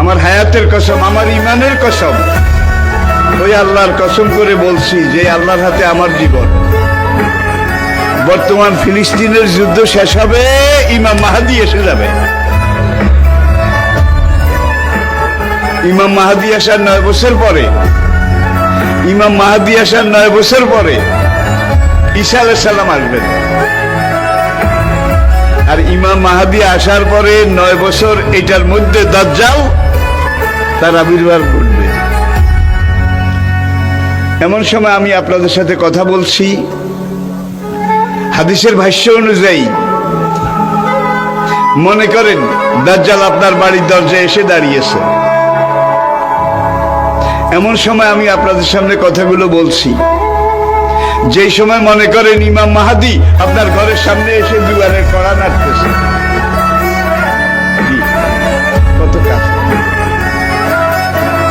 আমার হায়াতের কসম, আমার ইমানের কসম, ওই আল্লাহর কসম করে বলছি যে আল্লাহর হাতে আমার জীবন। বর্তমান ফিলিস্তিনের যুদ্ধ শেষ হবে, ইমাম মাহাদি এসে যাবে। ইমাম মাহাদি আসার 9 বছর পরে, ইমাম মাহাদি আসার 9 বছর পরে ঈসা আলাইহিস সালাম আসবেন। আর ইমাম মাহাদি আসার পরে 9 বছর এটার মধ্যে দাজ্জাল তার আবির্ভাব ঘটবে। এমন সময় আমি আপনাদের সাথে কথা বলছি, হাদিসের ভাষ্য অনুযায়ী মনে করেন দাজ্জাল আপনার বাড়ির দরজায় এসে দাঁড়িয়েছে। এমন সময় আমি আপনাদের সামনে কথাগুলো বলছি, যেই সময় মনে করেন ইমাম মাহাদি আপনার ঘরের সামনে এসে দুয়ারের কড়া নাড়তেছে। কত কাছে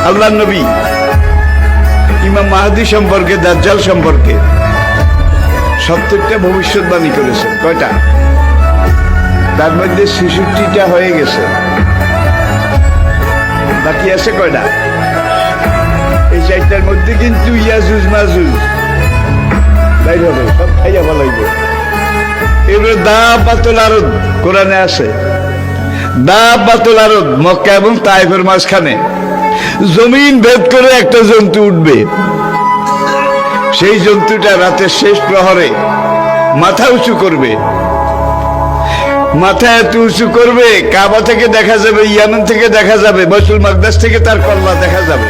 আল্লাহর নবী ইমাম মাহাদি সম্পর্কে, দাজ্জাল সম্পর্কে 70টা ভবিষ্যৎবাণী করেছেন। কয়টা? তার মধ্যে 66টা হয়ে গেছে, বাকি আছে কয়টা? এই 4টার মধ্যে কিন্তু ইয়াজুজ মাজুজ বাইর হবে, সব খাইয়া ফেলাইবে। এবারে দাবাতুল আরদ কোরআনে আছে, দাবাতুল আরদ মক্কা এবং তায়েফের মাঝখানে জমিন ভেদ করে একটা জন্তু উঠবে। সেই জন্তুটা রাতের শেষ প্রহরে মাথা উঁচু করবে। মাথা এত উঁচু করবে, কাবা থেকে দেখা যাবে, ইয়ামেন থেকে দেখা যাবে, বাইতুল মাকদাস থেকে তার কল্লা দেখা যাবে।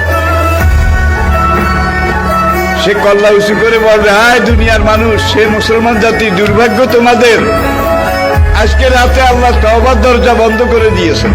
সে কল্লা উঁচু করে বলবে, হায় দুনিয়ার মানুষ, সে মুসলমান জাতি, দুর্ভাগ্য তোমাদের, আজকে রাতে আল্লাহ তওবার দরজা বন্ধ করে দিয়েছে।